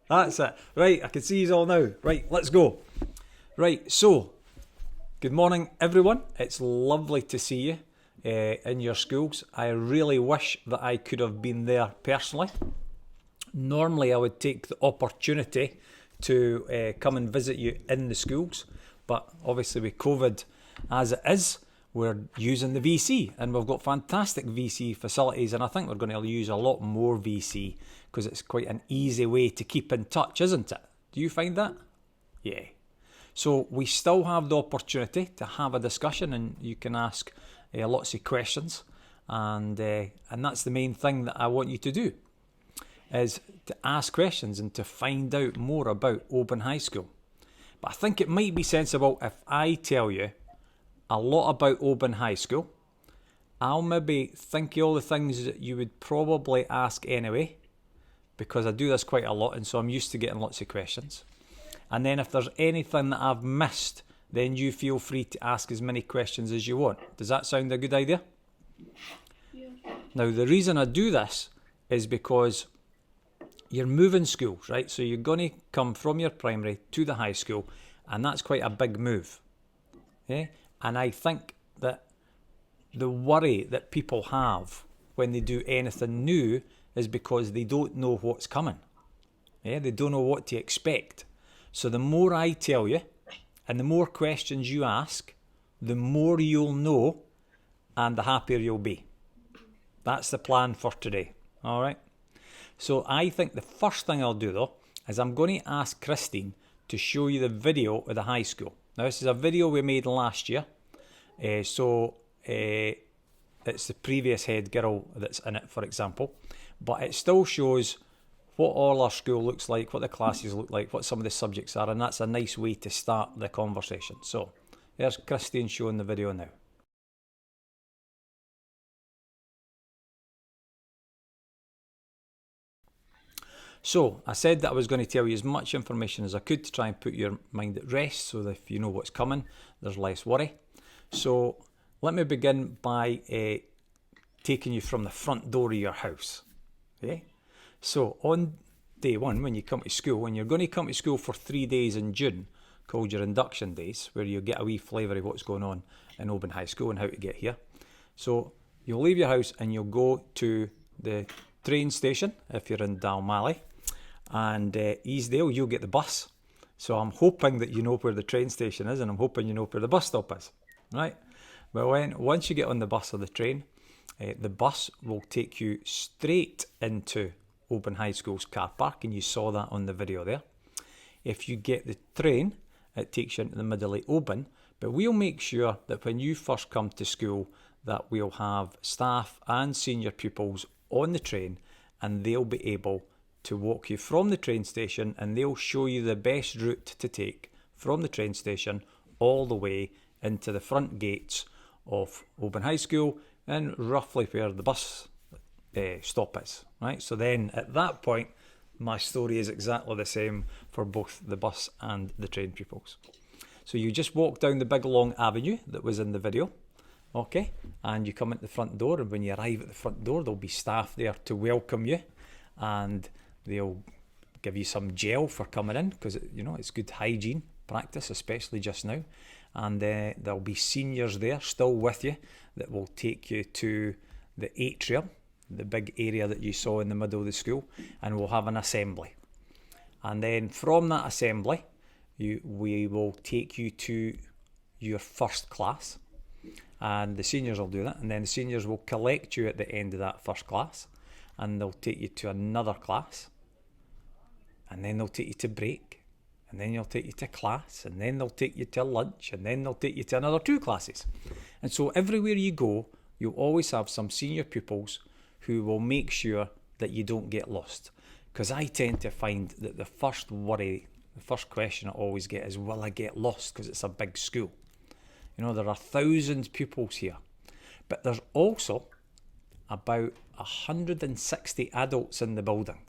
That's it. Right, I can see you all now. Right, let's go. Right, so, good morning everyone. It's lovely to see you in your schools. I really wish that I could have been there personally. Normally I would take the opportunity to come and visit you in the schools, but obviously with COVID as it is, we're using the VC, and we've got fantastic VC facilities, and I think we're going to use a lot more VC because it's quite an easy way to keep in touch, isn't it? Do you find that? Yeah. So we still have the opportunity to have a discussion, and you can ask lots of questions, and that's the main thing that I want you to do, is to ask questions and to find out more about Oban High School. But I think it might be sensible if I tell you a lot about Oban High School. I'll maybe think of all the things that you would probably ask anyway, because I do this quite a lot, and so I'm used to getting lots of questions. And then if there's anything that I've missed, then you feel free to ask as many questions as you want. Does that sound a good idea? Yeah. Now, the reason I do this is because you're moving schools, right? So you're going to come from your primary to the high school, and that's quite a big move. Yeah? And I think that the worry that people have when they do anything new is because they don't know what's coming. Yeah? They don't know what to expect. So the more I tell you, and the more questions you ask, the more you'll know, and the happier you'll be. That's the plan for today. All right? So I think the first thing I'll do though is I'm going to ask Christine to show you the video of the high school. Now this is a video we made last year, so it's the previous head girl that's in it, for example, but it still shows what all our school looks like, what the classes look like, what some of the subjects are, and that's a nice way to start the conversation. So there's Christine showing the video now. So, I said that I was going to tell you as much information as I could to try and put your mind at rest, so that if you know what's coming, there's less worry. So, let me begin by taking you from the front door of your house. Okay? So, on day one, when you come to school, and you're going to come to school for 3 days in June, called your induction days, where you get a wee flavour of what's going on in Oban High School and how to get here. So, you'll leave your house and you'll go to the train station if you're in Dalmally, and Easdale, you'll get the bus. So I'm hoping that you know where the train station is, and I'm hoping you know where the bus stop is, right? Well, once you get on the bus or the train, the bus will take you straight into Oban High School's car park, and you saw that on the video there. If you get the train, it takes you into the middle of Oban, but we'll make sure that when you first come to school that we'll have staff and senior pupils on the train, and they'll be able to walk you from the train station, and they'll show you the best route to take from the train station all the way into the front gates of Oban High School, and roughly where the bus stop is, right? So then at that point, my story is exactly the same for both the bus and the train pupils. So you just walk down the big long avenue that was in the video, okay, and you come into the front door, and when you arrive at the front door, there'll be staff there to welcome you, and they'll give you some gel for coming in, because it's good hygiene practice, especially just now. And there'll be seniors there still with you that will take you to the atrium, the big area that you saw in the middle of the school, and we'll have an assembly. And then from that assembly, we will take you to your first class, and the seniors will do that, and then the seniors will collect you at the end of that first class, and they'll take you to another class, and then they'll take you to break, and then they'll take you to class, and then they'll take you to lunch, and then they'll take you to another 2 classes. And so everywhere you go, you'll always have some senior pupils who will make sure that you don't get lost. Because I tend to find that the first worry, the first question I always get is, will I get lost, because it's a big school? There are 1,000 pupils here, but there's also about 160 adults in the building.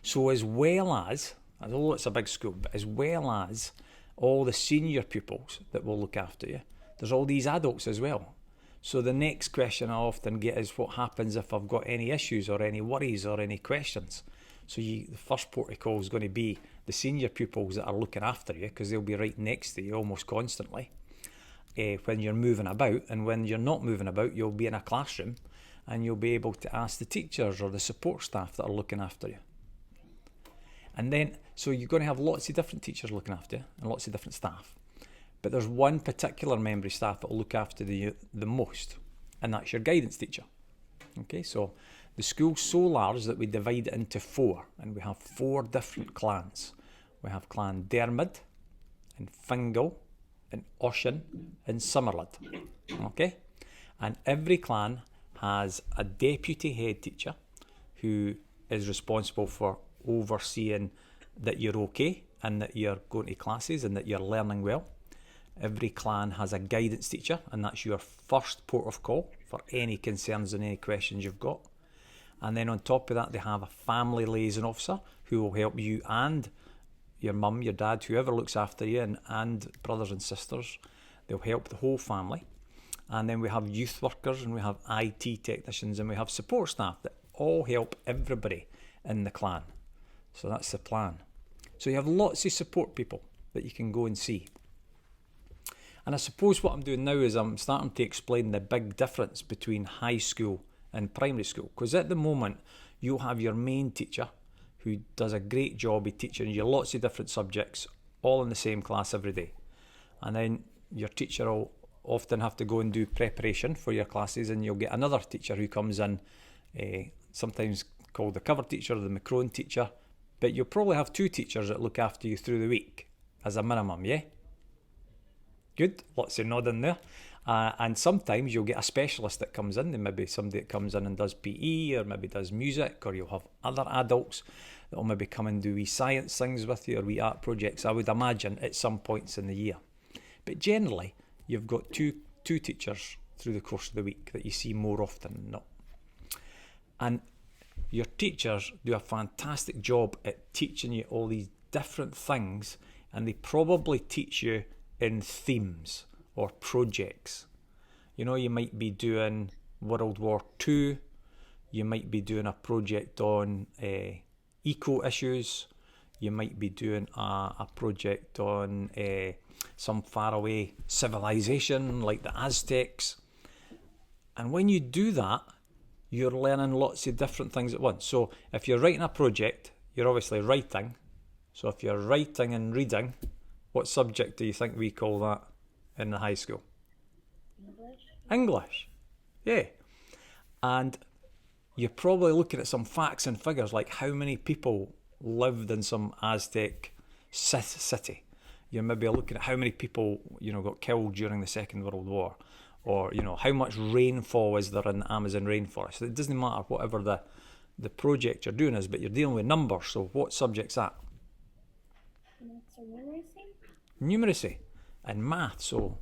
So as well as, although it's a big school, but as well as all the senior pupils that will look after you, there's all these adults as well. So the next question I often get is, what happens if I've got any issues or any worries or any questions? So the first port of call is going to be the senior pupils that are looking after you, because they'll be right next to you almost constantly when you're moving about. And when you're not moving about, you'll be in a classroom and you'll be able to ask the teachers or the support staff that are looking after you. And then, so you're going to have lots of different teachers looking after you and lots of different staff. But there's one particular member of staff that will look after the most, and that's your guidance teacher. Okay, so the school's so large that we divide it into 4, and we have 4 different clans. We have Clan Dermid, and Fingal, and Oshin, and Summerlid. Okay, and every clan has a deputy head teacher who is responsible for overseeing that you're okay and that you're going to classes and that you're learning well. Every clan has a guidance teacher, and that's your first port of call for any concerns and any questions you've got. And then on top of that, they have a family liaison officer who will help you and your mum, your dad, whoever looks after you, and brothers and sisters. They'll help the whole family. And then we have youth workers, and we have IT technicians, and we have support staff that all help everybody in the clan. So that's the plan. So you have lots of support people that you can go and see. And I suppose what I'm doing now is I'm starting to explain the big difference between high school and primary school. Because at the moment, you'll have your main teacher who does a great job of teaching you lots of different subjects, all in the same class every day. And then your teacher will often have to go and do preparation for your classes, and you'll get another teacher who comes in, sometimes called the cover teacher or the Macron teacher. But you'll probably have 2 teachers that look after you through the week as a minimum, yeah? Good, lots of nodding there. And sometimes you'll get a specialist that comes in. There may be somebody that comes in and does PE, or maybe does music, or you'll have other adults that will maybe come and do wee science things with you or wee art projects, I would imagine, at some points in the year. But generally, you've got two teachers through the course of the week that you see more often than not. And your teachers do a fantastic job at teaching you all these different things, and they probably teach you in themes or projects. You know, you might be doing World War II, you might be doing a project on eco issues, you might be doing a project on some faraway civilization like the Aztecs. And when you do that, you're learning lots of different things at once. So if you're writing a project, you're obviously writing. So if you're writing and reading, what subject do you think we call that in the high school? English. Yeah. And you're probably looking at some facts and figures, like how many people lived in some Aztec city. You're maybe looking at how many people, got killed during the Second World War, or, how much rainfall is there in the Amazon rainforest. It doesn't matter whatever the project you're doing is, but you're dealing with numbers. So what subject's that? Numeracy and math. So,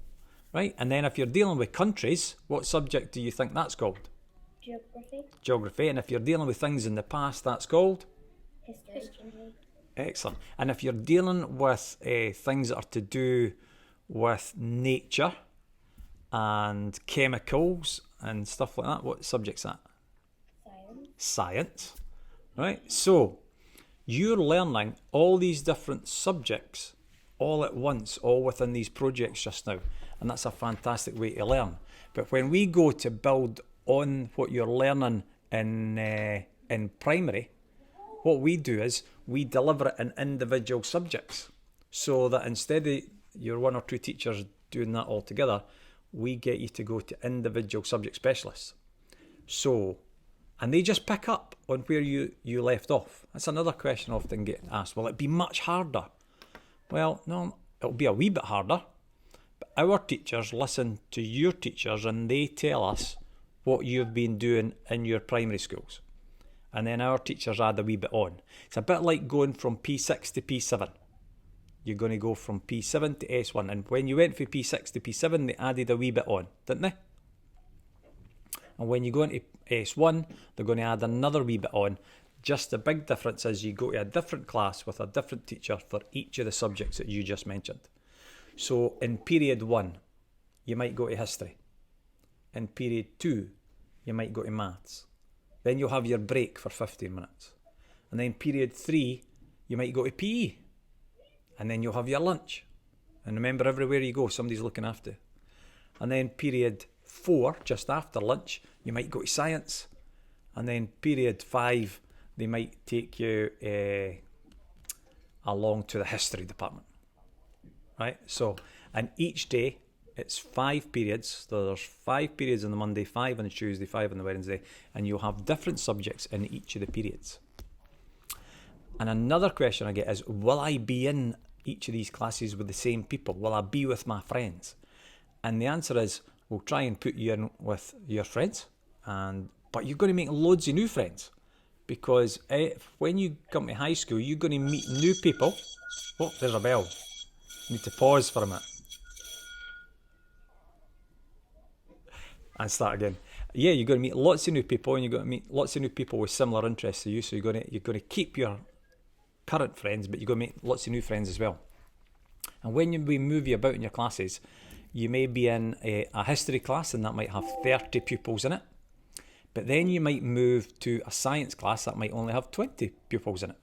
right. And then if you're dealing with countries, what subject do you think that's called? Geography. And if you're dealing with things in the past, that's called? History. Excellent. And if you're dealing with things that are to do with nature and chemicals and stuff like that, what subject's that? Science. Right. So you're learning all these different subjects all at once, all within these projects just now. And that's a fantastic way to learn. But when we go to build on what you're learning in primary, what we do is we deliver it in individual subjects, so that instead of your 1 or 2 teachers doing that all together, we get you to go to individual subject specialists. So, and they just pick up on where you left off. That's another question I often get asked. Will it be much harder? Well, no, it'll be a wee bit harder. But our teachers listen to your teachers, and they tell us what you've been doing in your primary schools. And then our teachers add a wee bit on. It's a bit like going from P6 to P7. You're going to go from P7 to S1. And when you went from P6 to P7, they added a wee bit on, didn't they? And when you go into S1, they're going to add another wee bit on. Just the big difference is you go to a different class with a different teacher for each of the subjects that you just mentioned. So in period 1, you might go to history. In period 2, you might go to maths. Then you'll have your break for 15 minutes. And then period 3, you might go to PE. And then you'll have your lunch. And remember, everywhere you go, somebody's looking after you. And then period 4, just after lunch, you might go to science. And then period 5, they might take you along to the history department. Right? So, and each day, it's 5 periods. So there's 5 periods on the Monday, 5 on the Tuesday, 5 on the Wednesday. And you'll have different subjects in each of the periods. And another question I get is, will I be in each of these classes with the same people? Will I be with my friends? And the answer is, we'll try and put you in with your friends, but you're going to make loads of new friends, because when you come to high school, you're going to meet new people. Oh, there's a bell. Need to pause for a minute and start again. Yeah, you're going to meet lots of new people, and you're going to meet lots of new people with similar interests to you. So you're going to keep your current friends, but you're going to make lots of new friends as well. And when we move you about in your classes, you may be in a history class, and that might have 30 pupils in it. But then you might move to a science class that might only have 20 pupils in it.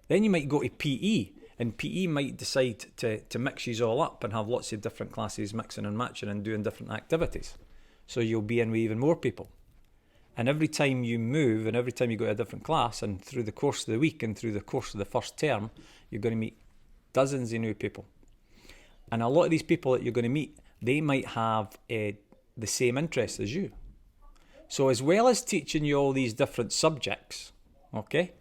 Then you might go to PE, and PE might decide to mix you all up and have lots of different classes mixing and matching and doing different activities. So you'll be in with even more people. And every time you move, and every time you go to a different class, and through the course of the week and through the course of the first term, you're going to meet dozens of new people. And a lot of these people that you're going to meet, they might have the same interests as you. So as well as teaching you all these different subjects, okay,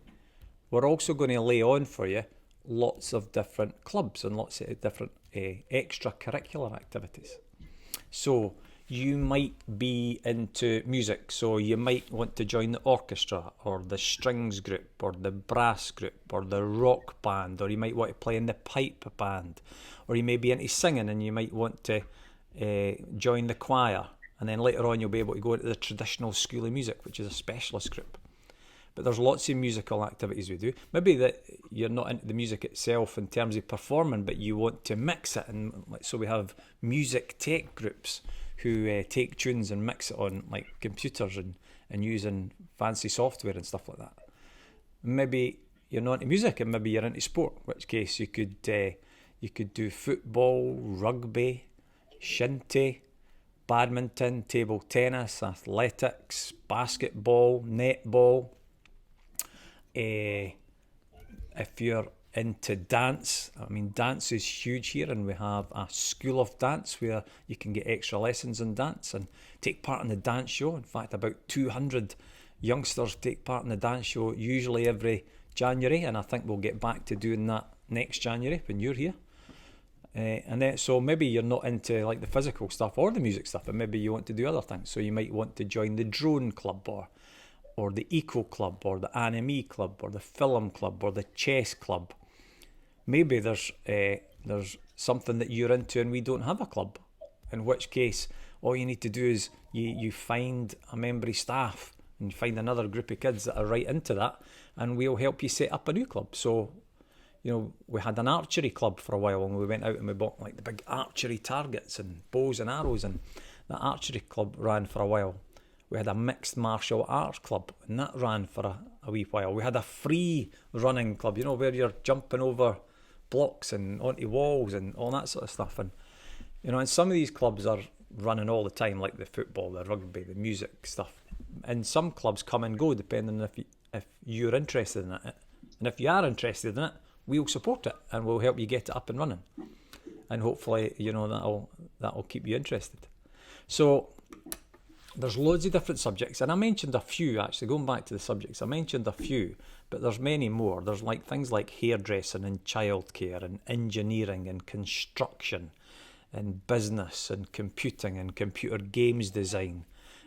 we're also going to lay on for you lots of different clubs and lots of different extracurricular activities. So you might be into music, so you might want to join the orchestra or the strings group or the brass group or the rock band, or you might want to play in the pipe band, or you may be into singing and you might want to join the choir, and then later on you'll be able to go into the traditional school of music, which is a specialist group. But there's lots of musical activities we do. Maybe that you're not into the music itself in terms of performing, but you want to mix it, and so we have music tech groups who take tunes and mix it on like computers and using fancy software and stuff like that. Maybe you're not into music, and maybe you're into sport, in which case you could do football, rugby, shinty, badminton, table tennis, athletics, basketball, netball. If you're into dance, I mean, dance is huge here, and we have a school of dance where you can get extra lessons in dance and take part in the dance show. In fact, about 200 youngsters take part in the dance show usually every January, and I think we'll get back to doing that next January when you're here. And then, so maybe you're not into like the physical stuff or the music stuff, but maybe you want to do other things. So you might want to join the drone club, or the eco club, or the anime club, or the film club, or the chess club. Maybe there's something that you're into and we don't have a club, in which case all you need to do is you find a member of staff and find another group of kids that are right into that, and we'll help you set up a new club. So, you know, we had an archery club for a while, and we went out and we bought like the big archery targets and bows and arrows, and the archery club ran for a while. We had a mixed martial arts club, and that ran for a wee while. We had a free running club, you know, where you're jumping over blocks and onto walls and all that sort of stuff. And, you know, and some of these clubs are running all the time, like the football, the rugby, the music stuff. And some clubs come and go depending on if you're interested in it. And if you are interested in it, we'll support it and we'll help you get it up and running. And hopefully, you know, that'll keep you interested. So there's loads of different subjects, and I mentioned a few actually, going back to the subjects, I mentioned a few, but there's many more. There's like things like hairdressing and childcare and engineering and construction and business and computing and computer games design.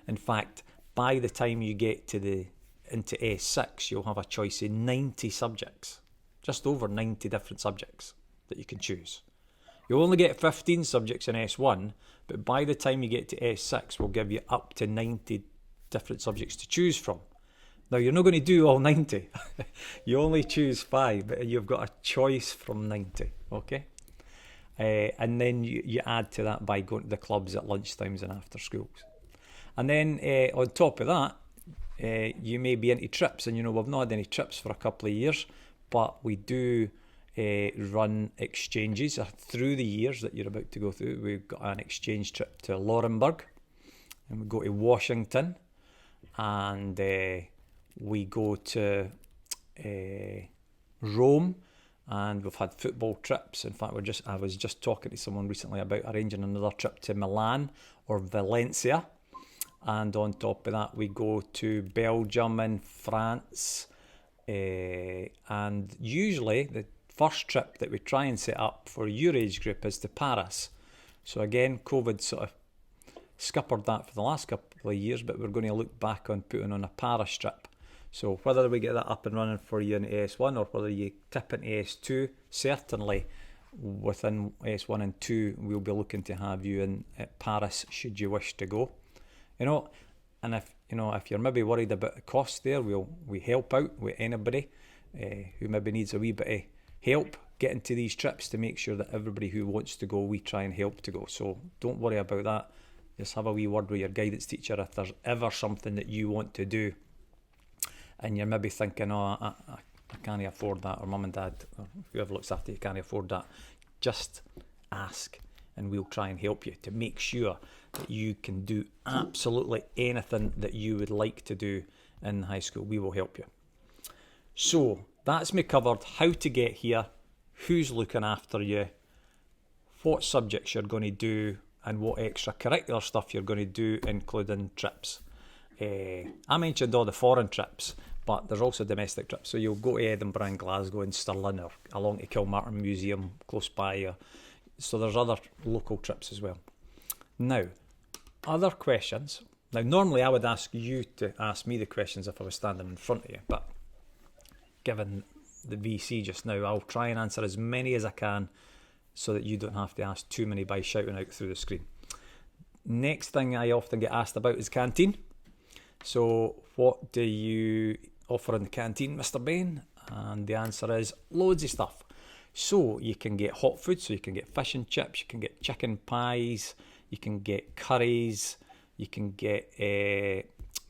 In fact, by the time you get into S6, you'll have a choice of 90 subjects, just over 90 different subjects that you can choose. You'll only get 15 subjects in S1, but by the time you get to S6, we'll give you up to 90 different subjects to choose from. Now, you're not going to do all 90. You only choose 5, but you've got a choice from 90, okay? And then you add to that by going to the clubs at lunchtimes and after schools. And then on top of that, you may be into trips, and we've not had any trips for a couple of years, but we do run exchanges through the years that you're about to go through. We've got an exchange trip to Laurenburg, and we go to Washington, and we go to Rome, and we've had football trips. In fact, I was just talking to someone recently about arranging another trip to Milan or Valencia, and on top of that we go to Belgium and France, and usually the first trip that we try and set up for your age group is to Paris. So again, COVID sort of scuppered that for the last couple of years, but we're going to look back on putting on a Paris trip. So whether we get that up and running for you in AS1 or whether you tip into AS2, certainly within AS1 and 2 we'll be looking to have you in at Paris should you wish to go. And if you're maybe worried about the cost there, we help out with anybody who maybe needs a wee bit of help getting to these trips to make sure that everybody who wants to go, we try and help to go. So don't worry about that. Just have a wee word with your guidance teacher if there's ever something that you want to do and you're maybe thinking, I can't afford that, or mum and dad or whoever looks after you can't afford that. Just ask and we'll try and help you to make sure that you can do absolutely anything that you would like to do in high school. We will help you. So that's me covered how to get here, who's looking after you, what subjects you're going to do, and what extracurricular stuff you're going to do, including trips. I mentioned all the foreign trips, but there's also domestic trips. So you'll go to Edinburgh and Glasgow and Stirling, or along to Kilmartin Museum close by. So there's other local trips as well. Now, other questions. Now, normally I would ask you to ask me the questions if I was standing in front of you, but given the VC just now, I'll try and answer as many as I can so that you don't have to ask too many by shouting out through the screen. Next thing I often get asked about is Canteen. So what do you offer in the Canteen, Mr Bain? And the answer is loads of stuff. So you can get hot food, so you can get fish and chips, you can get chicken pies, you can get curries, you can get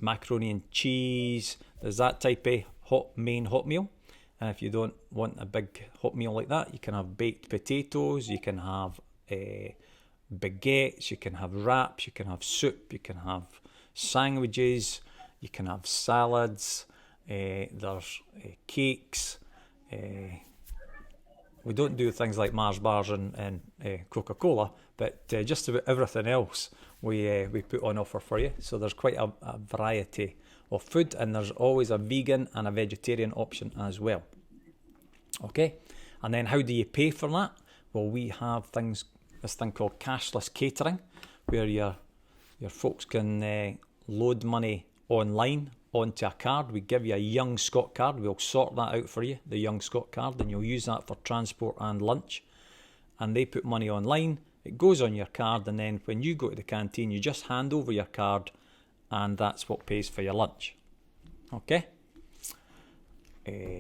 macaroni and cheese. There's that type of main hot meal. And if you don't want a big hot meal like that, you can have baked potatoes, you can have baguettes, you can have wraps, you can have soup, you can have sandwiches, you can have salads, there's cakes. We don't do things like Mars bars and Coca-Cola, but just about everything else we put on offer for you. So there's quite a variety of food, and there's always a vegan and a vegetarian option as well. Okay, and then how do you pay for that? Well, we have this thing called Cashless Catering, where your folks can load money online onto a card. We give you a Young Scot card. We'll sort that out for you, the Young Scot card, and you'll use that for transport and lunch. And they put money online, it goes on your card, and then when you go to the canteen, you just hand over your card, and that's what pays for your lunch. Okay?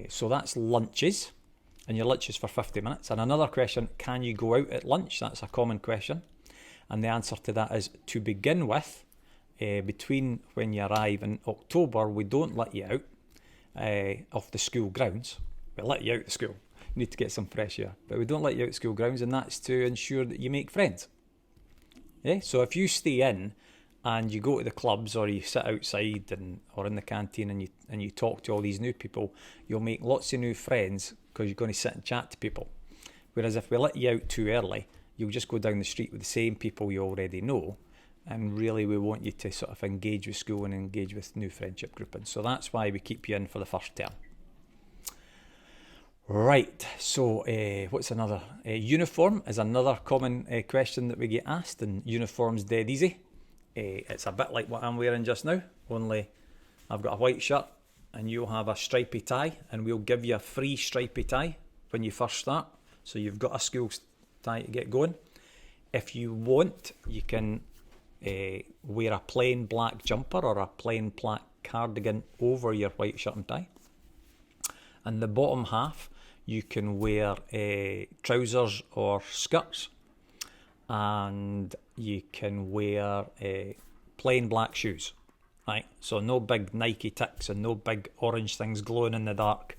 So that's lunches, and your lunch is for 50 minutes. And another question, can you go out at lunch? That's a common question. And the answer to that is, to begin with, between when you arrive in October, we don't let you out off the school grounds. We let you out of school. You need to get some fresh air. But we don't let you out of school grounds, and that's to ensure that you make friends. Yeah? So if you stay in and you go to the clubs, or you sit outside or in the canteen and you talk to all these new people, you'll make lots of new friends because you're going to sit and chat to people. Whereas if we let you out too early, you'll just go down the street with the same people you already know, and really we want you to sort of engage with school and engage with new friendship grouping. So that's why we keep you in for the first term. Right, so what's another? Uniform is another common question that we get asked, and uniform's dead easy. It's a bit like what I'm wearing just now, only I've got a white shirt and you'll have a stripy tie, and we'll give you a free stripy tie when you first start, so you've got a school tie to get going. If you want, you can wear a plain black jumper or a plain black cardigan over your white shirt and tie, and the bottom half you can wear trousers or skirts, and you can wear plain black shoes. right? So no big Nike ticks and no big orange things glowing in the dark.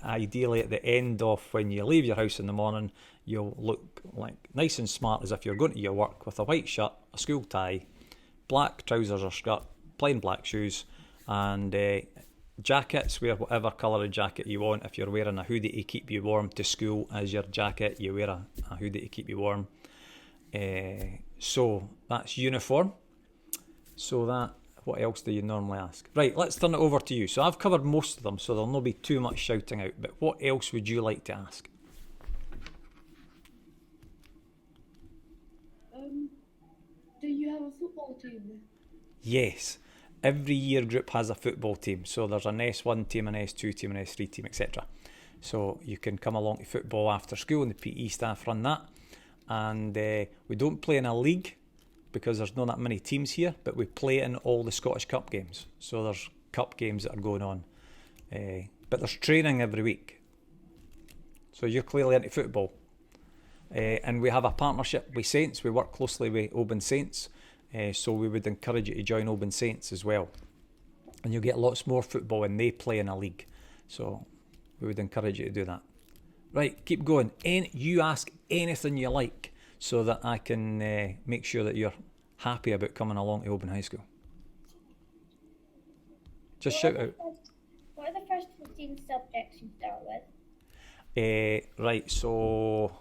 Ideally, at the end of when you leave your house in the morning, you'll look like nice and smart as if you're going to your work with a white shirt, a school tie, black trousers or skirt, plain black shoes, and jackets. Wear whatever colour of jacket you want. If you're wearing a hoodie to keep you warm to school as your jacket, you wear a hoodie to keep you warm. So that's uniform. So that, what else do you normally ask? Right, let's turn it over to you. So I've covered most of them, so there'll not be too much shouting out. But what else would you like to ask? Do you have a football team? Yes. Every year group has a football team. So there's an S1 team, an S2 team, an S3 team, etc. So you can come along to football after school and the PE staff run that. And we don't play in a league because there's not that many teams here, but we play in all the Scottish Cup games. So there's cup games that are going on. But there's training every week. So you're clearly into football. And we have a partnership with Saints. We work closely with Oban Saints. So we would encourage you to join Oban Saints as well. And you'll get lots more football when they play in a league. So we would encourage you to do that. Right, keep going. You ask anything you like so that I can make sure that you're happy about coming along to Oban High School. Just shout out. What are the first 15 subjects you start with? Right, so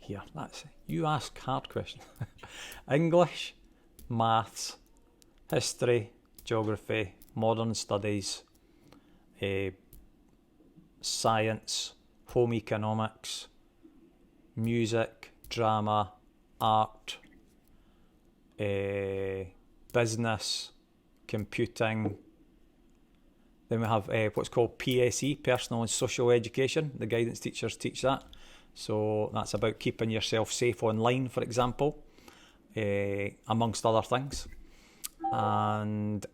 here, that's it. You ask hard questions. English, maths, history, geography, modern studies, science, home economics, music, drama, art, business, computing. Then we have what's called PSE, Personal and Social Education. The guidance teachers teach that. So that's about keeping yourself safe online, for example, amongst other things. And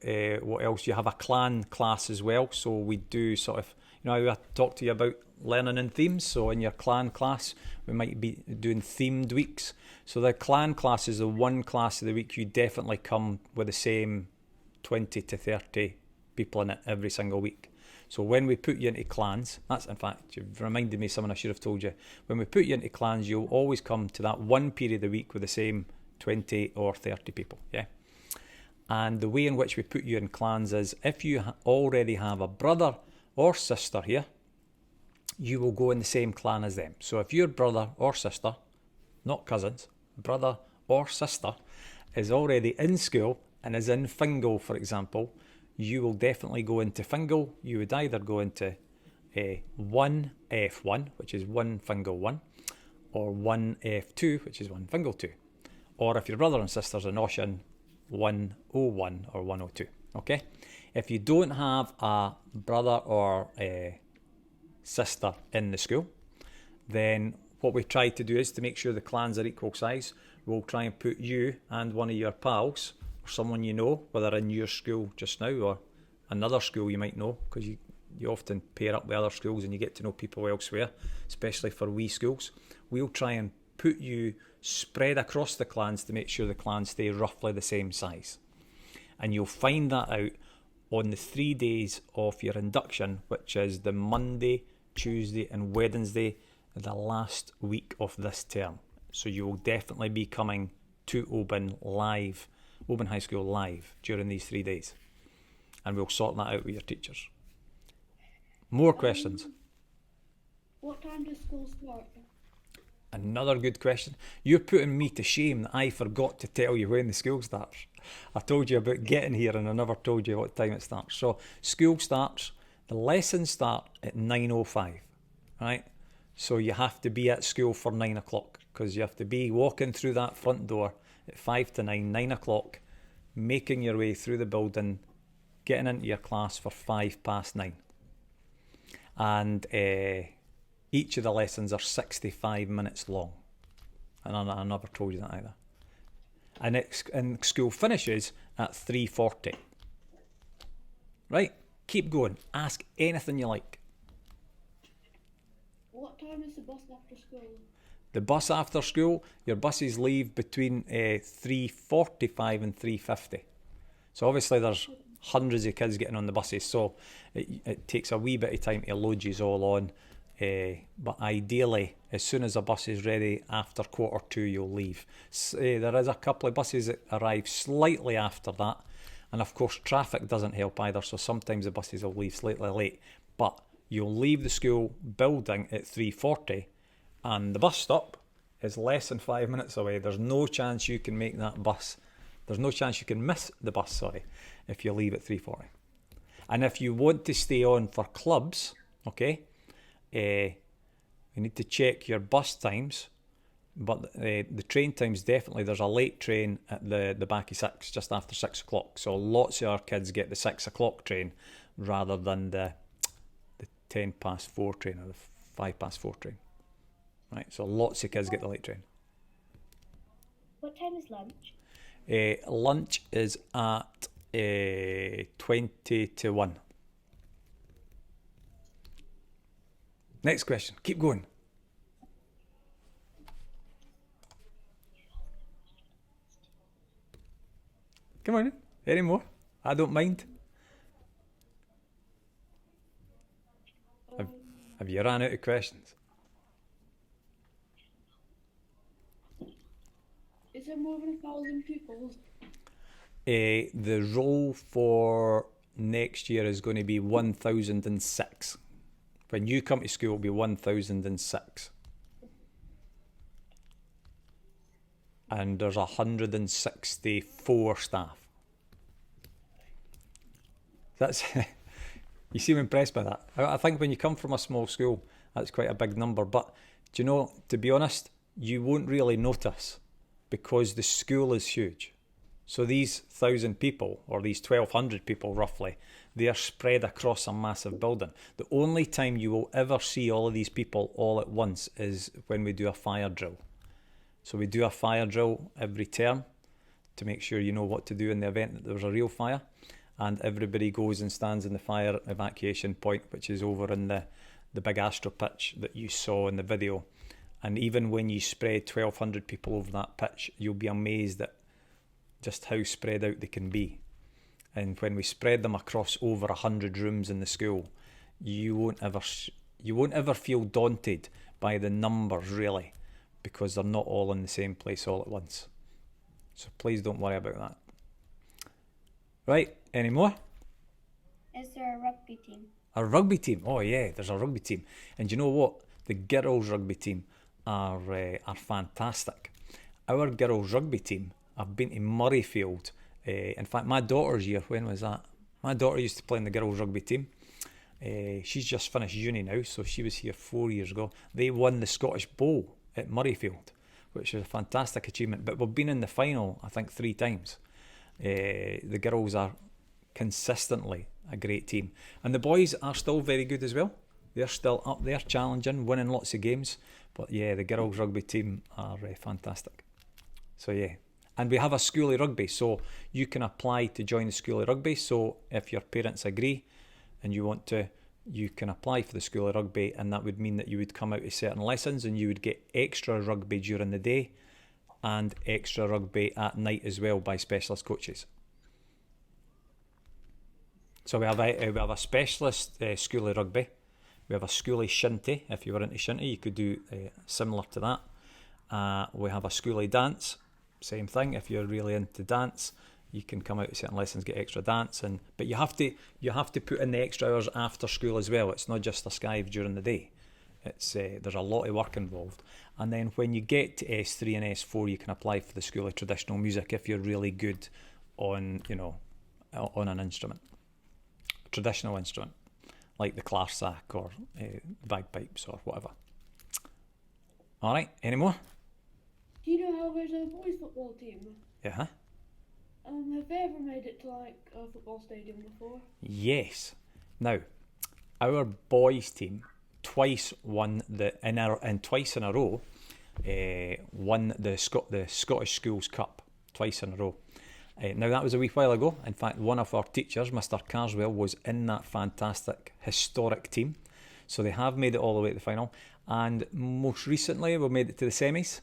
what else? You have a clan class as well. So we do sort of, I talked to you about learning in themes. So in your clan class, we might be doing themed weeks. So the clan class is the one class of the week you definitely come with the same 20 to 30 people in it every single week. So when we put you into clans, that's, in fact, you've reminded me of something I should have told you. When we put you into clans, you'll always come to that one period of the week with the same 20 or 30 people, yeah? And the way in which we put you in clans is if you already have a brother or sister here, you will go in the same clan as them. So if your brother or sister, not cousins, brother or sister, is already in school and is in Fingal, for example, you will definitely go into Fingal. You would either go into 1F1, which is 1 Fingal 1, or 1F2, which is 1 Fingal 2. Or if your brother and sister's in Ocean, 101 or 102. Okay? If you don't have a brother or a sister in the school, then what we try to do is to make sure the clans are equal size. We'll try and put you and one of your pals or someone you know, whether in your school just now or another school you might know, because you often pair up with other schools and you get to know people elsewhere, especially for wee schools. We'll try and put you spread across the clans to make sure the clans stay roughly the same size. And you'll find that out on the 3 days of your induction, which is the Monday, Tuesday and Wednesday, the last week of this term. So you will definitely be coming to Oban High School live during these 3 days. And we'll sort that out with your teachers. More questions? What time does school start? Another good question. You're putting me to shame that I forgot to tell you when the school starts. I told you about getting here and I never told you what time it starts. So school starts, the lessons start at 9:05, right? So you have to be at school for 9 o'clock because you have to be walking through that front door at 5 to 9 o'clock, making your way through the building, getting into your class for 9:05. And each of the lessons are 65 minutes long. And I never told you that either. And school finishes at 3:40. Right, keep going. Ask anything you like. What time is the bus after school? The bus after school, your buses leave between 3:45 and 3:50. So obviously there's hundreds of kids getting on the buses, so it takes a wee bit of time to load you all on. But ideally, as soon as a bus is ready, after 2:15, you'll leave. There is a couple of buses that arrive slightly after that, and of course traffic doesn't help either, so sometimes the buses will leave slightly late. But you'll leave the school building at 3:40, and the bus stop is less than 5 minutes away. There's no chance you can make that bus. There's no chance you can miss the bus, sorry, if you leave at 3:40. And if you want to stay on for clubs, okay, you need to check your bus times, but the train times, definitely there's a late train at the back of 6, just after 6 o'clock. So lots of our kids get the 6 o'clock train rather than the 4:10 train or the 4:05 train. Right, so lots of kids get the late train. What time is lunch? Lunch is at 20 to 1. Next question. Keep going. Come on, any more? I don't mind. Have you ran out of questions? Is there more than 1,000 pupils? The roll for next year is going to be 1,006. When you come to school, it'll be 1,006. And there's 164 staff. That's you seem impressed by that. I think when you come from a small school, that's quite a big number. But do you know, to be honest, you won't really notice because the school is huge. So these 1,000 people, or these 1,200 people roughly, they are spread across a massive building. The only time you will ever see all of these people all at once is when we do a fire drill. So we do a fire drill every term to make sure you know what to do in the event that there's a real fire. And everybody goes and stands in the fire evacuation point, which is over in the big astro pitch that you saw in the video. And even when you spread 1,200 people over that pitch, you'll be amazed at just how spread out they can be. And when we spread them across over 100 rooms in the school, you won't ever feel daunted by the numbers, really, because they're not all in the same place all at once. So please don't worry about that. Right, any more? Is there a rugby team? A rugby team? Oh yeah, there's a rugby team. And you know what? The girls' rugby team are fantastic. Our girls' rugby team, I've been to Murrayfield. In fact, my daughter's year, when was that? My daughter used to play in the girls' rugby team. She's just finished uni now, so she was here 4 years ago. They won the Scottish Bowl at Murrayfield, which is a fantastic achievement. But we've been in the final, I think, 3 times. The girls are consistently a great team. And the boys are still very good as well. They're still up there challenging, winning lots of games. But yeah, the girls' rugby team are fantastic. So yeah. And we have a schoolie rugby, so you can apply to join the schoolie rugby. So if your parents agree and you want to, you can apply for the schoolie rugby, and that would mean that you would come out to certain lessons and you would get extra rugby during the day and extra rugby at night as well by specialist coaches. So we have a specialist schoolie rugby. We have a schoolie shinty. If you were into shinty, you could do similar to that. We have a schoolie dance. Same thing. If you're really into dance, you can come out to certain lessons, get extra dance, but you have to put in the extra hours after school as well. It's not just a skive during the day. It's there's a lot of work involved. And then when you get to S3 and S4, you can apply for the School of Traditional Music if you're really good on on an instrument, a traditional instrument like the clarsach or bagpipes or whatever. All right, any more? Do you know how there's a boys football team? Yeah. Have they ever made it to like a football stadium before? Yes. Now, our boys team twice won twice in a row won the Scottish Schools Cup twice in a row. Now that was a wee while ago. In fact, one of our teachers, Mr Carswell, was in that fantastic historic team. So they have made it all the way to the final, and most recently we made it to the semis.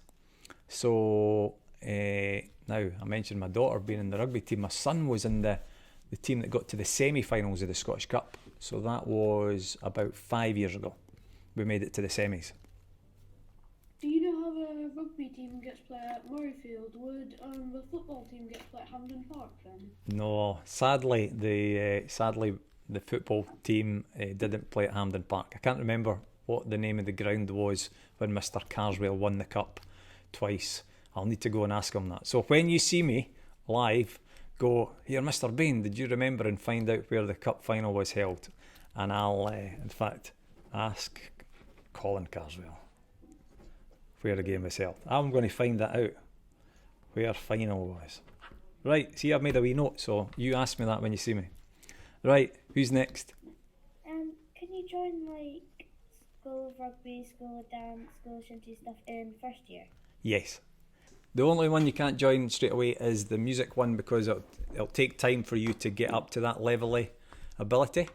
So now I mentioned my daughter being in the rugby team. My son was in the the team that got to the semi-finals of the Scottish Cup. So that was about 5 years ago. We made it to the semis. Do you know how the rugby team gets played at Murrayfield? Would the football team get played at Hampden Park then? No, sadly the football team didn't play at Hampden Park. I can't remember what the name of the ground was when Mr Carswell won the cup twice. I'll need to go and ask him that. So when you see me live, go, here, Mr Bain, did you remember, and find out where the cup final was held? And I'll, in fact, ask Colin Carswell where the game was held. I'm going to find that out, where final was. Right, see, I've made a wee note, so you ask me that when you see me. Right, who's next? Can you join like school of rugby, school of dance, school of shinty stuff in first year? Yes. The only one you can't join straight away is the music one, because it'll take time for you to get up to that level of ability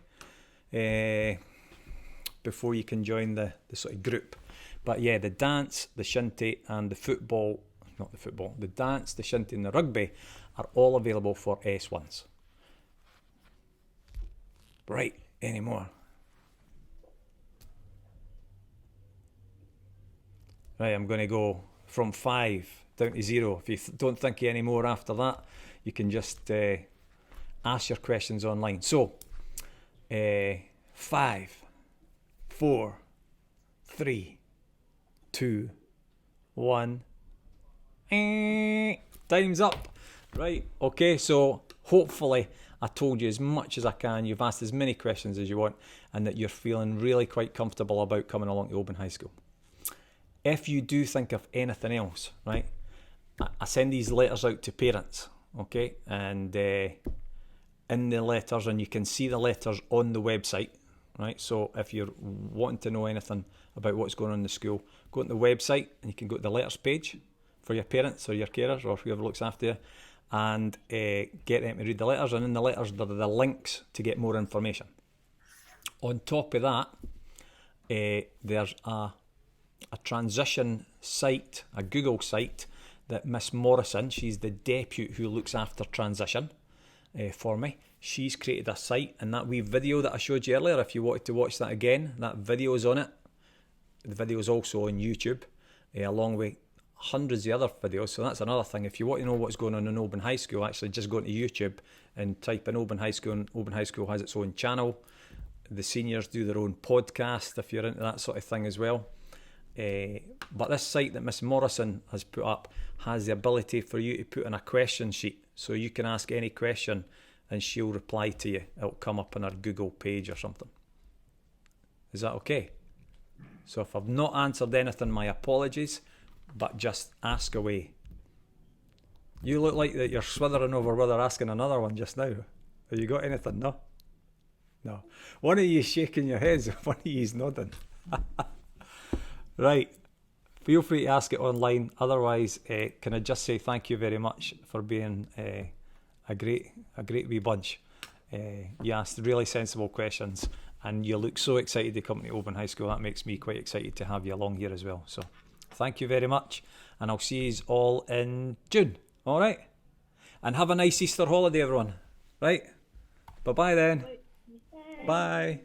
before you can join the sort of group. But yeah, the dance, the shinty and the dance, the shinty and the rugby are all available for S1s. Right, any more? Right, I'm going to go from 5 down to 0. If you don't think of any more after that, you can just ask your questions online. So, 5, 4, 3, 2, 1. Time's up. Right, okay, so hopefully I told you as much as I can, you've asked as many questions as you want, and that you're feeling really quite comfortable about coming along to Oban High School. If you do think of anything else, right, I send these letters out to parents, okay, and in the letters, and you can see the letters on the website, right, so if you're wanting to know anything about what's going on in the school, go to the website and you can go to the letters page for your parents or your carers or whoever looks after you, and get them to read the letters, and in the letters there are the links to get more information. On top of that, there's a transition site, a Google site that Miss Morrison, she's the deputy who looks after transition for me, she's created a site, and that wee video that I showed you earlier, if you wanted to watch that again, that video is on it. The video is also on YouTube, along with hundreds of other videos. So that's another thing. If you want to know what's going on in Oban High School, actually just go into YouTube and type in Oban High School, and Oban High School has its own channel. The seniors do their own podcast if you're into that sort of thing as well. But this site that Miss Morrison has put up has the ability for you to put in a question sheet, so you can ask any question and she'll reply to you. It'll come up on our Google page or something. Is that okay? So if I've not answered anything, my apologies, but just ask away. You look like that you're swithering over whether asking another one just now. Have you got anything? No? No. One of you shaking your heads, one of you's nodding. Right. Feel free to ask it online. Otherwise, can I just say thank you very much for being a great wee bunch. You asked really sensible questions, and you look so excited to come to Oban High School. That makes me quite excited to have you along here as well. So thank you very much, and I'll see you all in June. All right? And have a nice Easter holiday, everyone. Right? Bye-bye then. Bye. Bye.